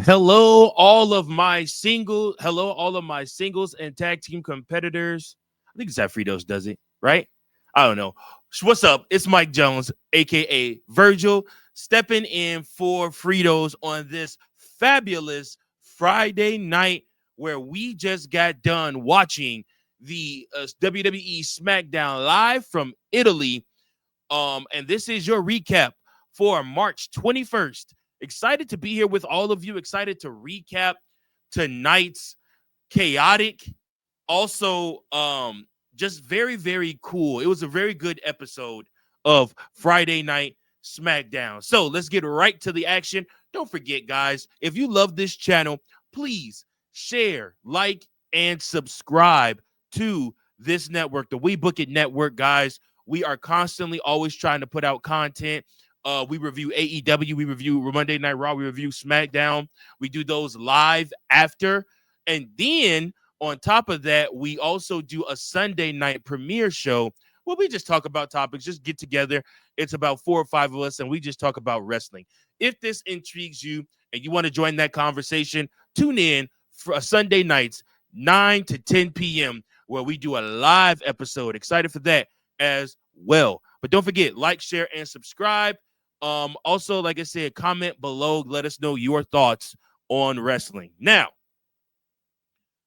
Hello, all of my singles and tag team competitors. I think Zafritos does it, right? I don't know. What's up? It's Mike Jones, aka Virgil, stepping in for Fritos on this fabulous Friday night where we just got done watching the WWE SmackDown live from Italy. And this is your recap for March 21st. Excited to be here with all of you. Excited to recap tonight's chaotic, also just very, very cool. It was a very good episode of Friday Night SmackDown. So let's get right to the action. Don't forget, guys, if you love this channel, please share, like, and subscribe to this network, the We Book It Network, guys. We are constantly always trying to put out content. We review AEW, we review Monday Night Raw, we review SmackDown. We do those live after. And then on top of that, we also do a Sunday night premiere show where we just talk about topics, just get together. It's about 4 or 5 of us, and we just talk about wrestling. If this intrigues you and you want to join that conversation, tune in for Sunday nights, 9 to 10 p.m., where we do a live episode. Excited for that as well. But don't forget, like, share, and subscribe. Also, like I said, comment below. Let us know your thoughts on wrestling. Now,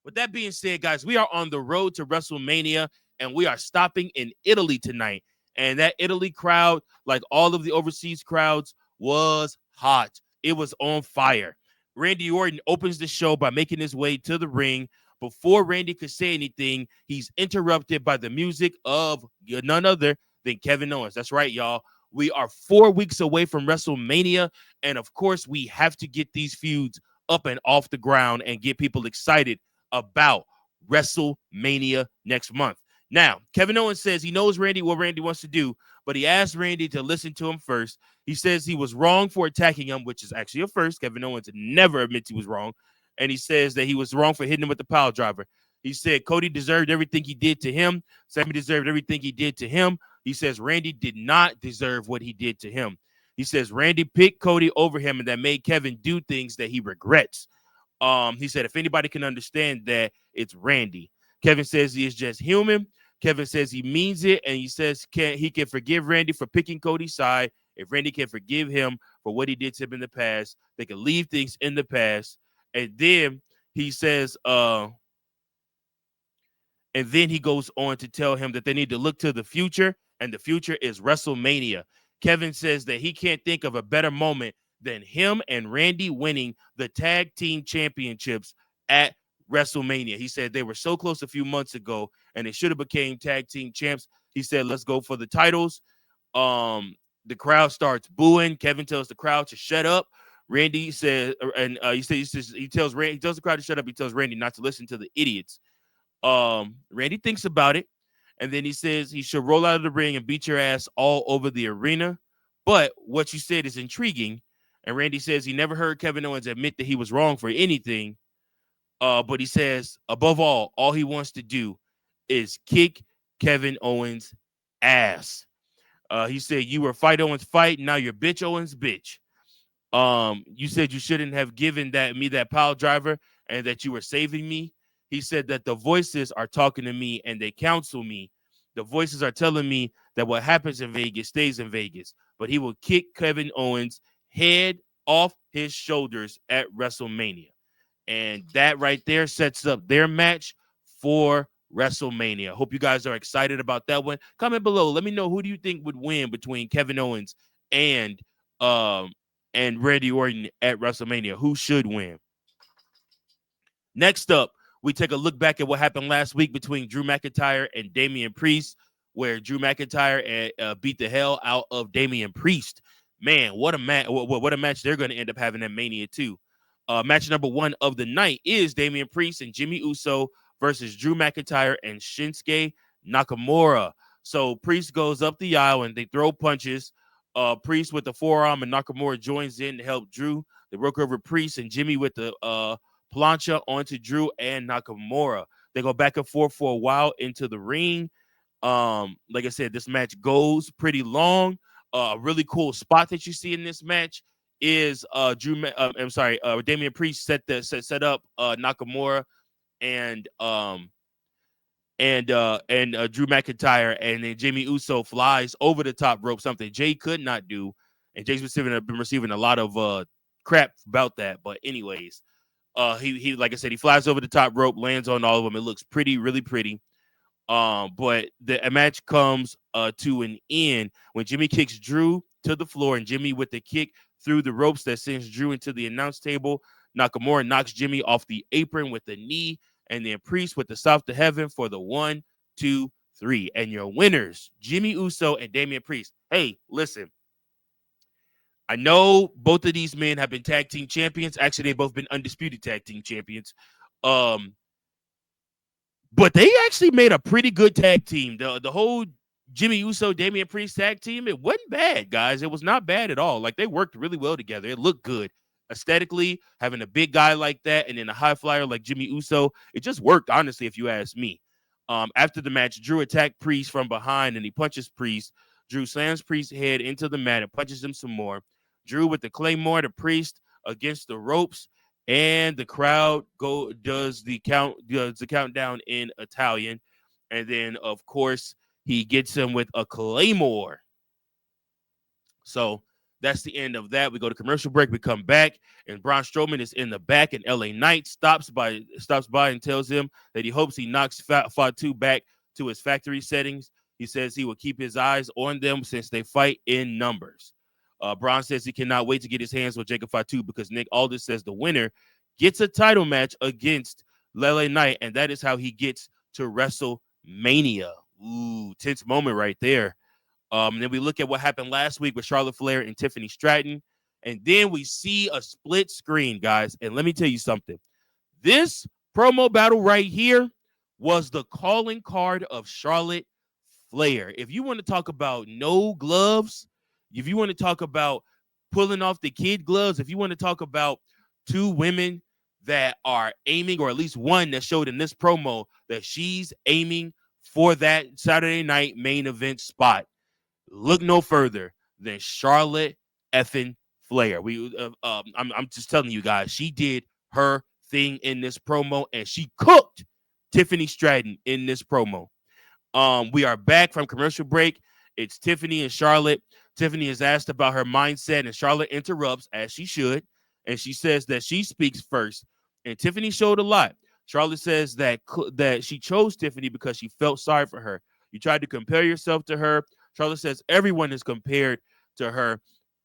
with that being said, guys, we are on the road to WrestleMania, and we are stopping in Italy tonight. And that Italy crowd, like all of the overseas crowds, was hot. It was on fire. Randy Orton opens the show by making his way to the ring. Before Randy could say anything, he's interrupted by the music of none other than Kevin Owens. That's right, y'all. We are 4 weeks away from WrestleMania, and of course, we have to get these feuds up and off the ground and get people excited about WrestleMania next month. Now, Kevin Owens says he knows what Randy wants to do, but he asked Randy to listen to him first. He says he was wrong for attacking him, which is actually a first. Kevin Owens never admits he was wrong. And he says that he was wrong for hitting him with the pile driver. He said Cody deserved everything he did to him. Sammy deserved everything he did to him. He says Randy did not deserve what he did to him. He says Randy picked Cody over him, and that made Kevin do things that he regrets. He said, if anybody can understand that, it's Randy. Kevin says he is just human. Kevin says he means it, and he says he can forgive Randy for picking Cody's side. If Randy can forgive him for what he did to him in the past, they can leave things in the past. And then he says, and then he goes on to tell him that they need to look to the future, and the future is WrestleMania. Kevin says that he can't think of a better moment than him and Randy winning the tag team championships at WrestleMania. He said they were so close a few months ago, and they should have became tag team champs. He said, let's go for the titles. The crowd starts booing. Kevin tells the crowd to shut up. Randy says, and he tells the crowd to shut up. He tells Randy not to listen to the idiots. Randy thinks about it, and then he says he should roll out of the ring and beat your ass all over the arena. But what you said is intriguing. And Randy says he never heard Kevin Owens admit that he was wrong for anything. But he says, above all he wants to do is kick Kevin Owens' ass. He said, you were fight Owens fight, now you're bitch Owens bitch. You said you shouldn't have given me that pile driver and that you were saving me. He said that the voices are talking to me and they counsel me. The voices are telling me that what happens in Vegas stays in Vegas. But he will kick Kevin Owens' head off his shoulders at WrestleMania. And that right there sets up their match for WrestleMania. Hope you guys are excited about that one. Comment below. Let me know, who do you think would win between Kevin Owens and Randy Orton at WrestleMania? Who should win? Next up, we take a look back at what happened last week between Drew McIntyre and Damian Priest, where Drew McIntyre beat the hell out of Damian Priest. Man, what a match! What a match they're going to end up having at Mania 2. Match number 1 of the night is Damian Priest and Jimmy Uso versus Drew McIntyre and Shinsuke Nakamura. So Priest goes up the aisle and they throw punches. Priest with the forearm, and Nakamura joins in to help Drew. They work over Priest, and Jimmy with the plancha onto Drew and Nakamura. They go back and forth for a while into the ring. Like I said, this match goes pretty long. A really cool spot that you see in this match is Damian Priest set up Nakamura and Drew McIntyre, and then Jimmy Uso flies over the top rope, something Jay could not do, and Jay's been receiving a lot of crap about that. But anyways, he like I said, he flies over the top rope, lands on all of them. It looks pretty, really pretty. But the match comes to an end when Jimmy kicks Drew to the floor, and Jimmy with the kick through the ropes that sends Drew into the announce table. Nakamura knocks Jimmy off the apron with the knee, and then Priest with the South to Heaven for the 1, 2, 3. And your winners, Jimmy Uso and Damian Priest. Hey, listen. I know both of these men have been tag team champions. Actually, they've both been undisputed tag team champions. But they actually made a pretty good tag team. The whole Jimmy Uso, Damian Priest tag team, it wasn't bad, guys. It was not bad at all. Like, they worked really well together. It looked good. Aesthetically, having a big guy like that and then a high flyer like Jimmy Uso, it just worked, honestly, if you ask me. After the match, Drew attacked Priest from behind, and he punches Priest. Drew slams Priest's head into the mat and punches him some more. Drew with the Claymore to Priest against the ropes, and the crowd does the countdown in Italian. And then, of course, he gets him with a Claymore. So that's the end of that. We go to commercial break. We come back, and Braun Strowman is in the back, and LA Knight stops by and tells him that he hopes he knocks Fatu back to his factory settings. He says he will keep his eyes on them since they fight in numbers. Braun says he cannot wait to get his hands with Jacob Fatu because Nick Aldis says the winner gets a title match against LA Knight, and that is how he gets to WrestleMania. Ooh, tense moment right there. Then we look at what happened last week with Charlotte Flair and Tiffany Stratton, and then we see a split screen, guys. And let me tell you something. This promo battle right here was the calling card of Charlotte Flair. If you want to talk about no gloves, if you want to talk about pulling off the kid gloves, if you want to talk about two women that are aiming, or at least one that showed in this promo that she's aiming for that Saturday night main event spot, look no further than Charlotte effing Flair. I'm just telling you guys, she did her thing in this promo, and she cooked Tiffany Stratton in this promo. We are back from commercial break. It's Tiffany and Charlotte. Tiffany is asked about her mindset, and Charlotte interrupts, as she should, and she says that she speaks first. And Tiffany showed a lot. Charlotte says that she chose Tiffany because she felt sorry for her. You tried to compare yourself to her. Charlotte says everyone is compared to her,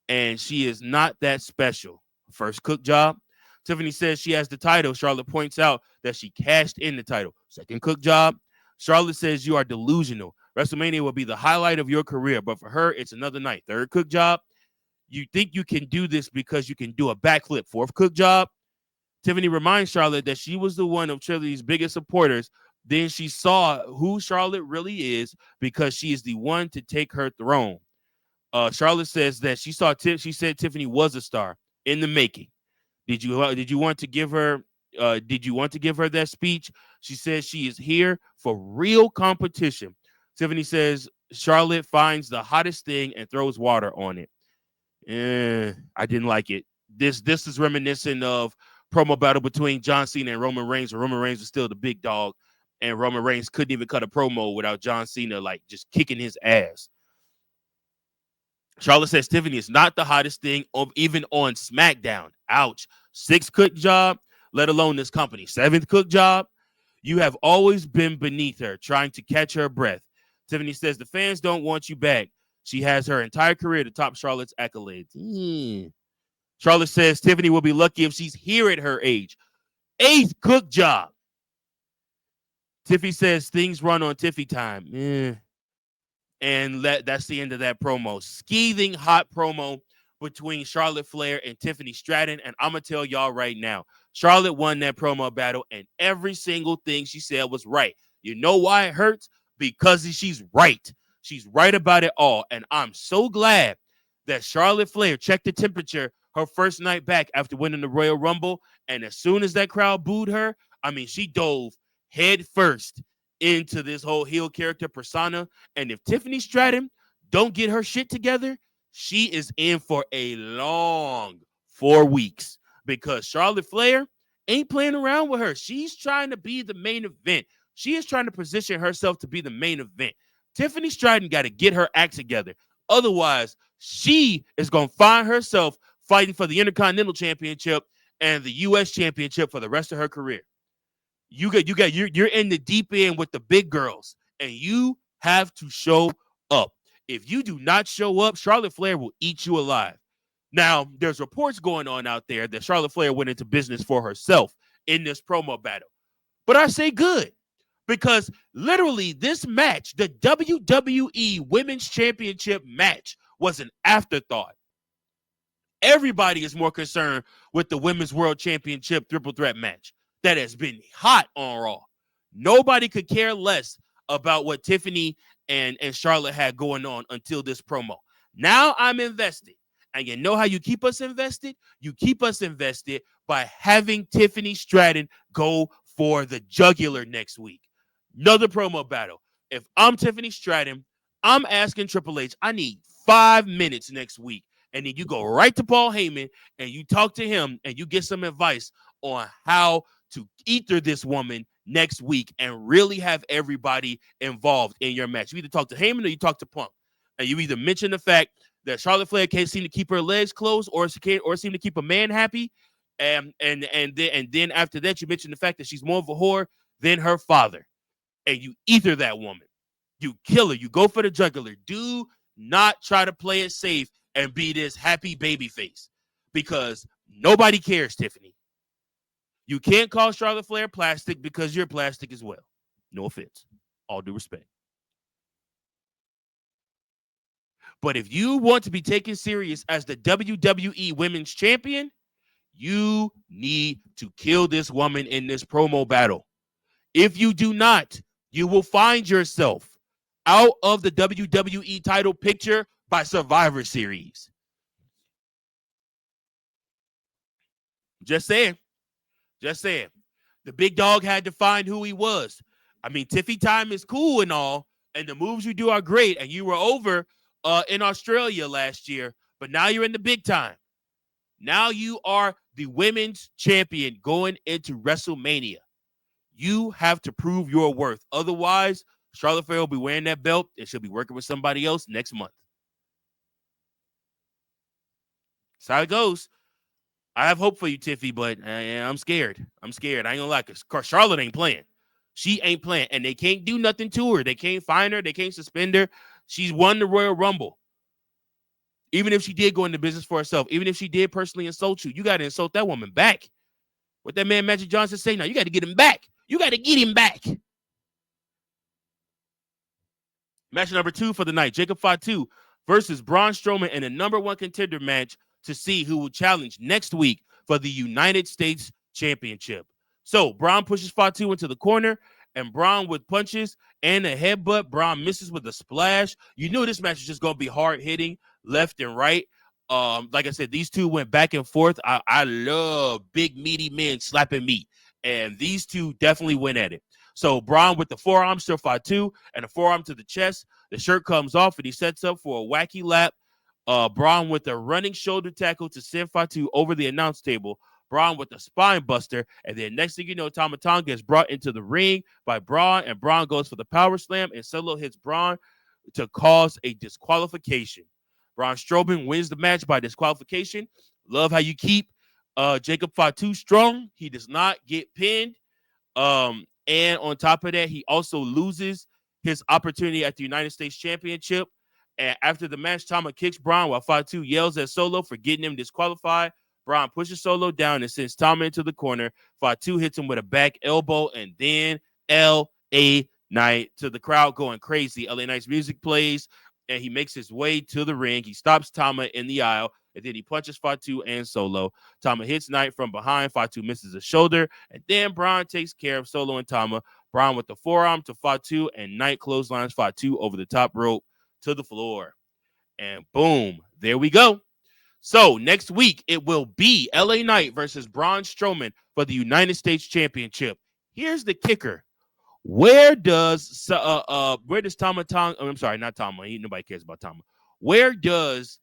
and she is not that special. First cook job. Tiffany says she has the title. Charlotte points out that she cashed in the title. Second cook job. Charlotte says you are delusional. WrestleMania will be the highlight of your career, but for her, it's another night. Third cook job. You think you can do this because you can do a backflip. Fourth cook job. Tiffany reminds Charlotte that she was the one of Trilogy's biggest supporters. Then she saw who Charlotte really is because she is the one to take her throne. Charlotte says that she said Tiffany was a star in the making. Did you want to give her that speech? She says she is here for real competition. Tiffany says Charlotte finds the hottest thing and throws water on it. I didn't like it. This is reminiscent of promo battle between John Cena and Roman Reigns, where Roman Reigns was still the big dog, and Roman Reigns couldn't even cut a promo without John Cena like just kicking his ass. Charlotte says Tiffany is not the hottest thing even on SmackDown. Ouch. Sixth cook job, let alone this company. Seventh cook job, you have always been beneath her, trying to catch her breath. Tiffany says the fans don't want you back. She has her entire career to top Charlotte's accolades. Charlotte says Tiffany will be lucky if she's here at her age. Eighth cook job. Tiffy says things run on Tiffy time. And that's the end of that promo. Scathing hot promo between Charlotte Flair and Tiffany Stratton. And I'm going to tell y'all right now, Charlotte won that promo battle, and every single thing she said was right. You know why it hurts? Because she's right. She's right about it all. And I'm so glad that Charlotte Flair checked the temperature her first night back after winning the Royal Rumble. And as soon as that crowd booed her, she dove head first into this whole heel character persona. And if Tiffany Stratton don't get her shit together, she is in for a long 4 weeks because Charlotte Flair ain't playing around with her. She's trying to be the main event. She is trying to position herself to be the main event. Tiffany Stratton got to get her act together. Otherwise, she is going to find herself fighting for the Intercontinental Championship and the U.S. Championship for the rest of her career. You're in the deep end with the big girls, and you have to show up. If you do not show up, Charlotte Flair will eat you alive. Now, there's reports going on out there that Charlotte Flair went into business for herself in this promo battle. But I say good, because literally this match, the WWE Women's Championship match, was an afterthought. Everybody is more concerned with the Women's World Championship triple threat match that has been hot on Raw. Nobody could care less about what Tiffany and Charlotte had going on until this promo. Now I'm invested. And you know how you keep us invested? You keep us invested by having Tiffany Stratton go for the jugular next week. Another promo battle. If I'm Tiffany Stratton, I'm asking Triple H, I need 5 minutes next week. And then you go right to Paul Heyman and you talk to him and you get some advice on how to ether this woman next week and really have everybody involved in your match. You either talk to Heyman or you talk to Punk. And you either mention the fact that Charlotte Flair can't seem to keep her legs closed or seem to keep a man happy. And then after that, you mention the fact that she's more of a whore than her father. And you ether that woman. You kill her. You go for the jugular. Do not try to play it safe and be this happy baby face, because nobody cares, Tiffany. You can't call Charlotte Flair plastic because you're plastic as well. No offense. All due respect. But if you want to be taken serious as the WWE Women's Champion, you need to kill this woman in this promo battle. If you do not, you will find yourself out of the WWE title picture by Survivor Series. Just saying. The big dog had to find who he was. I mean, Tiffy time is cool and all, and the moves you do are great, and you were over in Australia last year, but now you're in the big time. Now you are the women's champion going into WrestleMania. You have to prove your worth. Otherwise, Charlotte Flair will be wearing that belt and she'll be working with somebody else next month. That's how it goes. I have hope for you, Tiffy, but I'm scared. I ain't gonna lie, because Charlotte ain't playing. She ain't playing, and they can't do nothing to her. They can't fine her. They can't suspend her. She's won the Royal Rumble. Even if she did go into business for herself, even if she did personally insult you, you got to insult that woman back. What that man Magic Johnson say now, you got to get him back. You got to get him back. Match number 2 for the night, Jacob Fatu versus Braun Strowman in a number 1 contender match to see who will challenge next week for the United States Championship. So Braun pushes Fatu into the corner, and Braun with punches and a headbutt. Braun misses with a splash. You knew this match was just going to be hard-hitting left and right. Like I said, these two went back and forth. I love big, meaty men slapping meat, and these two definitely went at it. So Braun with the forearms to Fatu and a forearm to the chest. The shirt comes off, and he sets up for a wacky lap. Braun with a running shoulder tackle to send Fatu over the announce table. Braun with a spine buster, and then next thing you know, Tama Tonga is brought into the ring by Braun, and Braun goes for the power slam, and Solo hits Braun to cause a disqualification. Braun Strowman wins the match by disqualification. Love how you keep Jacob Fatu strong. He does not get pinned. And on top of that, he also loses his opportunity at the United States Championship. And after the match, Tama kicks Braun while Fatu yells at Solo for getting him disqualified. Braun pushes Solo down and sends Tama into the corner. Fatu hits him with a back elbow, and then L.A. Knight to the crowd going crazy. L.A. Knight's music plays, and he makes his way to the ring. He stops Tama in the aisle, and then he punches Fatu and Solo. Tama hits Knight from behind. Fatu misses a shoulder, and then Braun takes care of Solo and Tama. Braun with the forearm to Fatu, and Knight clotheslines Fatu over the top rope to the floor. And boom, there we go. So next week, it will be LA Knight versus Braun Strowman for the United States Championship. Here's the kicker. Where does Tama Tonga? I'm sorry, not Tama. Nobody cares about Tama. Where does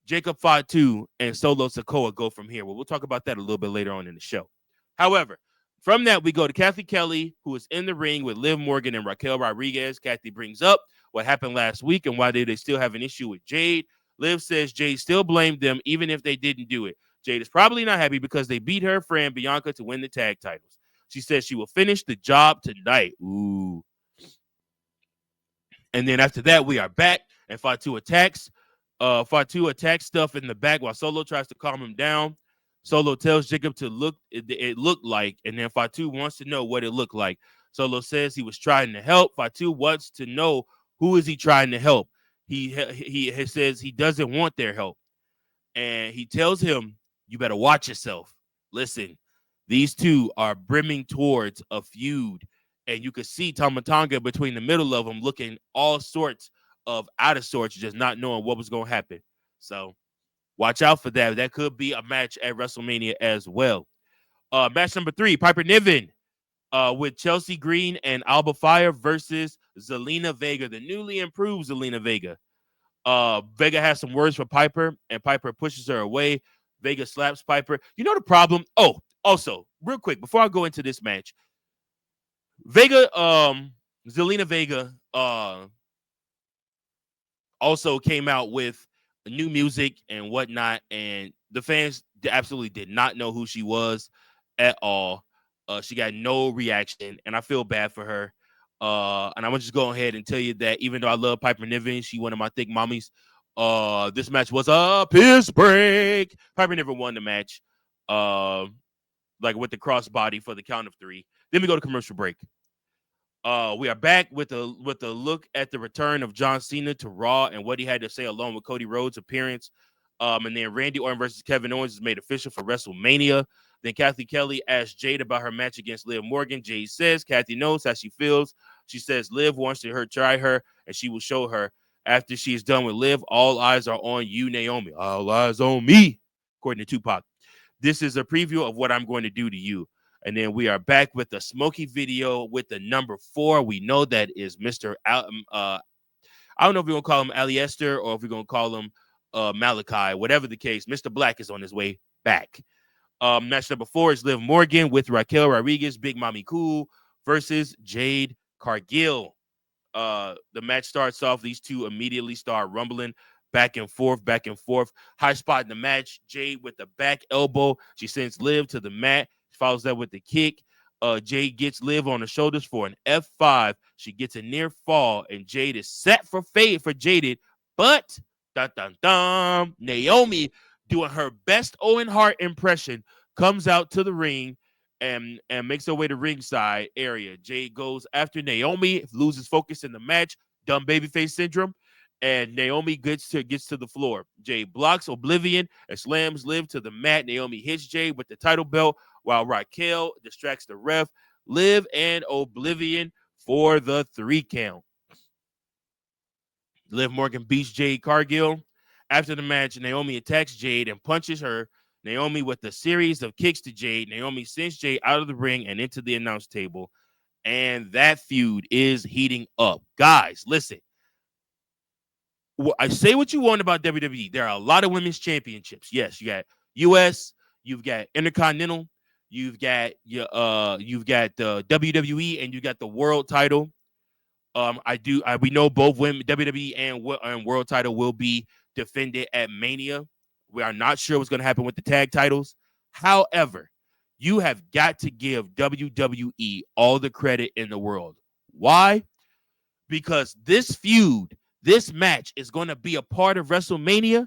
Jacob Fatu and Solo Sikoa go from here. Well, we'll talk about that a little bit later on in the show. However, from that, we go to Kathy Kelly, who is in the ring with Liv Morgan and Raquel Rodriguez. Kathy brings up what happened last week and why they still have an issue with Jade. Liv says Jade still blamed them even if they didn't do it. Jade is probably not happy because they beat her friend Bianca to win the tag titles. She says she will finish the job tonight. Ooh. And then after that, we are back, and Fatu attacks. Fatu attacks stuff in the back while Solo tries to calm him down. Solo tells Jacob to look, it looked like, and then Fatu wants to know what it looked like. Solo says he was trying to help. Fatu wants to know who is he trying to help. He says he doesn't want their help. And he tells him, you better watch yourself. Listen, these two are brimming towards a feud. And you could see Tama Tonga between the middle of them looking all sorts of out of sorts, just not knowing what was going to happen. So watch out for that. That could be a match at WrestleMania as well. Match number 3, Piper Niven with Chelsea Green and Alba Fire versus Zelina Vega, the newly improved Zelina Vega. Vega has some words for Piper, and Piper pushes her away. Vega slaps Piper. You know the problem? Oh, also, real quick, before I go into this match, Vega, Zelina Vega, also came out with new music and whatnot, and the fans absolutely did not know who she was at all. She got no reaction, and I feel bad for her. And I'm gonna just go ahead and tell you that even though I love Piper Niven, she one of my thick mommies. This match was a piss break. Piper Niven won the match, like with the crossbody for the count of 3. Then we go to commercial break. We are back with a look at the return of John Cena to Raw and what he had to say along with Cody Rhodes' appearance. And then Randy Orton versus Kevin Owens is made official for WrestleMania. Then Kathy Kelly asked Jade about her match against Liv Morgan. Jade says Kathy knows how she feels. She says Liv wants to try her, and she will show her. After she is done with Liv, all eyes are on you, Naomi. All eyes on me, according to Tupac. This is a preview of what I'm going to do to you. And then we are back with the Smokey video with the number 4. We know that is Mr. I don't know if we're going to call him Aliester or if we're going to call him Malachi. Whatever the case, Mr. Black is on his way back. Match number 4 is Liv Morgan with Raquel Rodriguez, Big Mommy Cool versus Jade Cargill. The match starts off. These two immediately start rumbling back and forth. High spot in the match. Jade with the back elbow. She sends Liv to the mat. Follows that with the kick. Jade gets Liv on the shoulders for an F5. She gets a near fall, and Jade is set for fade for Jaded. But Naomi, doing her best Owen Hart impression, comes out to the ring and makes her way to ringside area. Jade goes after Naomi, loses focus in the match. Dumb babyface syndrome. And Naomi gets to the floor. Jade blocks Oblivion and slams Liv to the mat. Naomi hits Jade with the title belt while Raquel distracts the ref. Liv and Oblivion for the 3 count. Liv Morgan beats Jade Cargill. After the match, Naomi attacks Jade and punches her. Naomi with a series of kicks to Jade. Naomi sends Jade out of the ring and into the announce table. And that feud is heating up. Guys, listen. I say what you want about WWE. There are a lot of women's championships. Yes, you got US, you've got Intercontinental, you've got the WWE, and you got the world title. We know both women, WWE and world title, will be defended at Mania. We are not sure what's going to happen with the tag titles. However, you have got to give WWE all the credit in the world. Why? Because this feud, this match is going to be a part of WrestleMania,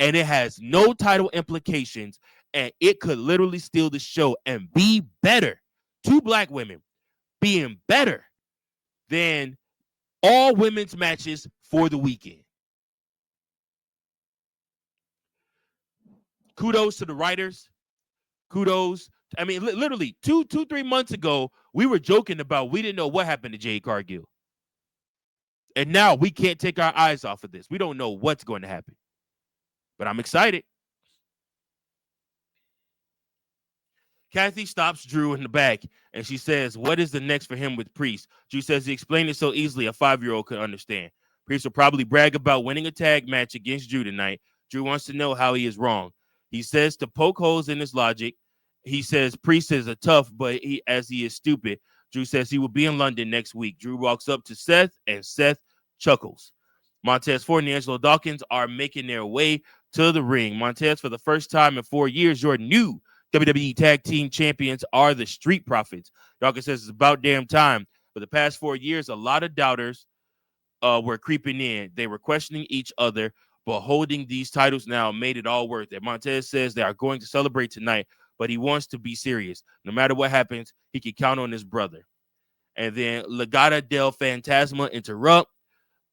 and it has no title implications, and it could literally steal the show and be better. 2 black women being better than all women's matches for the weekend. Kudos to the writers. Kudos. I mean, literally 3 months ago, we were joking about we didn't know what happened to Jade Cargill. And now we can't take our eyes off of this. We don't know what's going to happen. But I'm excited. Kathy stops Drew in the back, and she says, what is the next for him with Priest? Drew says he explained it so easily a 5-year-old could understand. Priest will probably brag about winning a tag match against Drew tonight. Drew wants to know how he is wrong. He says to poke holes in his logic. He says Priest is a tough, but he is stupid. Drew says he will be in London next week. Drew walks up to Seth, and Seth chuckles. Montez Ford and Angelo Dawkins are making their way to the ring. Montez, for the first time in 4 years, your new WWE Tag Team Champions are the Street Profits. Dawkins says it's about damn time. For the past 4 years, a lot of doubters were creeping in. They were questioning each other, but holding these titles now made it all worth it. Montez says they are going to celebrate tonight, but he wants to be serious. No matter what happens, he can count on his brother. And then Legata del Fantasma interrupt.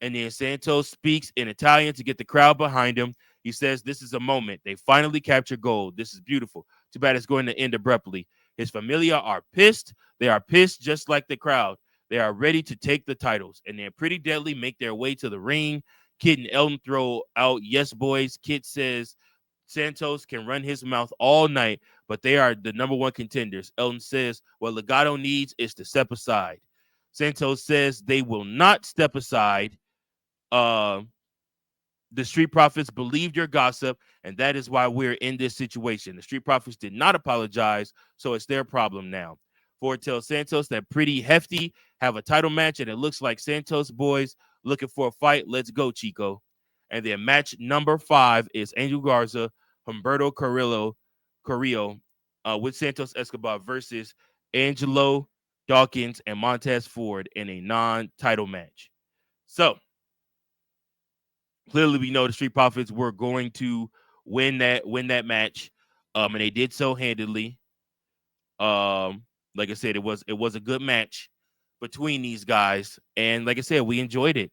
And then Santos speaks in Italian to get the crowd behind him. He says, this is a moment. They finally captured gold. This is beautiful. Too bad it's going to end abruptly. His familia are pissed. They are pissed just like the crowd. They are ready to take the titles. And then Pretty Deadly make their way to the ring. Kid and Elton throw out yes boys. Kid says Santos can run his mouth all night, but they are the number one contenders. Elton says what Legado needs is to step aside. Santos says they will not step aside. The Street Profits believed your gossip, and that is why we're in this situation. The Street Profits did not apologize, so it's their problem now. Ford tells Santos that Pretty Hefty have a title match, and it looks like Santos boys looking for a fight. Let's go, Chico. And then match number 5 is Angel Garza, Humberto Carrillo with Santos Escobar versus Angelo Dawkins and Montez Ford in a non-title match. So, clearly, we know the Street Profits were going to win that match, and they did so handedly. Like I said, it was a good match between these guys, and like I said, we enjoyed it.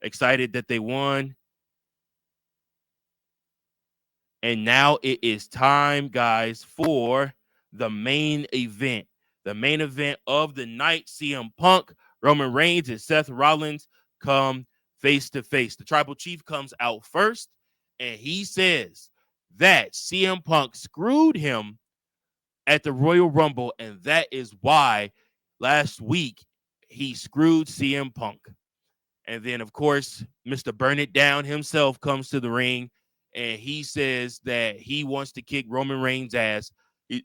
Excited that they won, and now it is time, guys, for the main event. The main event of the night: CM Punk, Roman Reigns, and Seth Rollins come face to face. The tribal chief comes out first, and he says that CM Punk screwed him at the Royal Rumble, and that is why last week he screwed CM Punk. And then, of course, Mr. Burn It Down himself comes to the ring, and he says that he wants to kick Roman Reigns' ass. He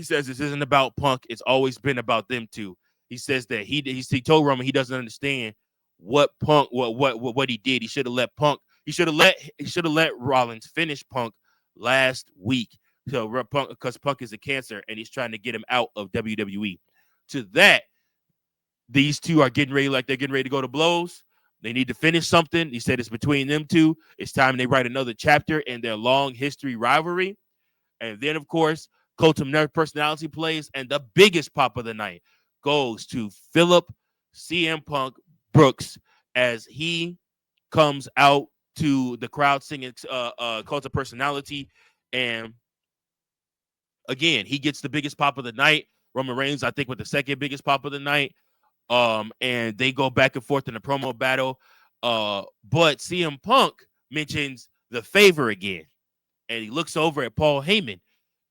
says this isn't about Punk. It's always been about them two. He says that he told Roman he doesn't understand what Punk what he did. He should have let Punk. He should have let Rollins finish Punk last week. So Punk, because Punk is a cancer and he's trying to get him out of WWE. To that, these two are getting ready to go to blows. They need to finish something. He said it's between them two. It's time they write another chapter in their long history rivalry. And then, of course, Cult of Nerd Personality plays, and the biggest pop of the night goes to Philip CM Punk Brooks as he comes out to the crowd singing Cult of Personality. And again, he gets the biggest pop of the night. Roman Reigns, I think, with the second biggest pop of the night. And they go back and forth in a promo battle. But CM Punk mentions the favor again. And he looks over at Paul Heyman.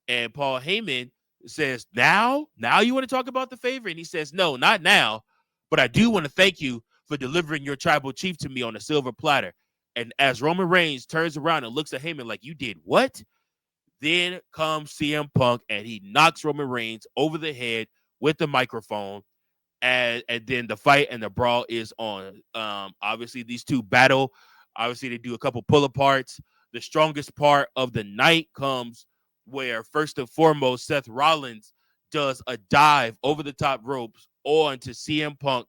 And Paul Heyman says, now you want to talk about the favor? And he says, no, not now. But I do want to thank you for delivering your tribal chief to me on a silver platter. And as Roman Reigns turns around and looks at Heyman like, you did what? Then comes CM Punk, and he knocks Roman Reigns over the head with the microphone. And then the fight and the brawl is on. Obviously, these two battle. Obviously, they do a couple pull-aparts. The strongest part of the night comes where, first and foremost, Seth Rollins does a dive over the top ropes onto CM Punk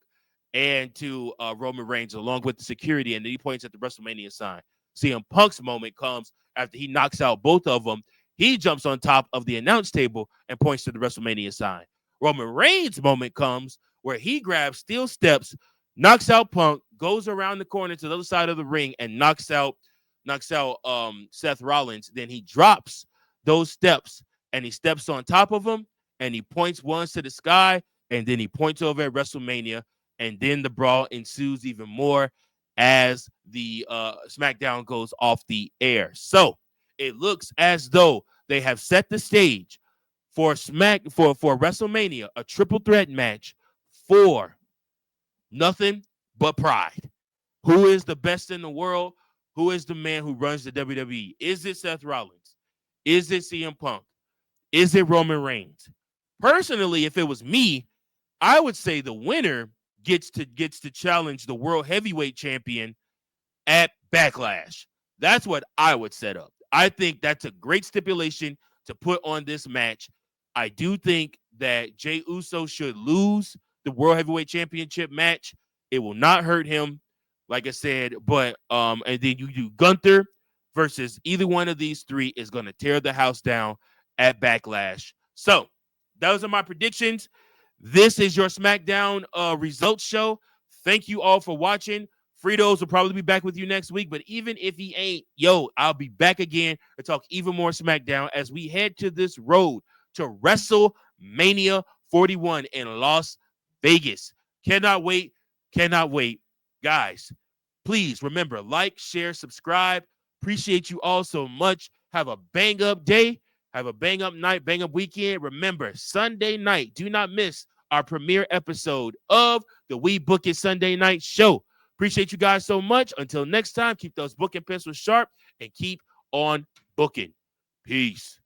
and to Roman Reigns, along with the security, and then he points at the WrestleMania sign. CM Punk's moment comes after he knocks out both of them. He jumps on top of the announce table and points to the WrestleMania sign. Roman Reigns' moment comes where he grabs steel steps, knocks out Punk, goes around the corner to the other side of the ring, and knocks out Seth Rollins. Then he drops those steps, and he steps on top of them, and he points once to the sky, and then he points over at WrestleMania, and then the brawl ensues even more as the SmackDown goes off the air. So it looks as though they have set the stage for WrestleMania, a triple threat match for nothing but pride. Who is the best in the world? who is the man who runs the WWE? Is it Seth Rollins? Is it CM Punk? Is it Roman Reigns? Personally, if it was me, I would say the winner gets to challenge the world heavyweight champion at Backlash. That's what I would set up. I think that's a great stipulation to put on this match. I do think that Jey Uso should lose the World Heavyweight Championship match. It will not hurt him, like I said. But and then you do Gunther versus either one of these three is going to tear the house down at Backlash. So those are my predictions. This is your SmackDown results show. Thank you all for watching. Fritos will probably be back with you next week, but even if he ain't, I'll be back again to talk even more SmackDown as we head to this road to WrestleMania 41 in Las Vegas. Cannot wait. Cannot wait. Guys, please remember, like, share, subscribe. Appreciate you all so much. Have a bang-up day. Have a bang-up night, bang-up weekend. Remember, Sunday night, do not miss our premiere episode of the We Book It Sunday Night Show. Appreciate you guys so much. Until next time, keep those booking pencils sharp and keep on booking. Peace.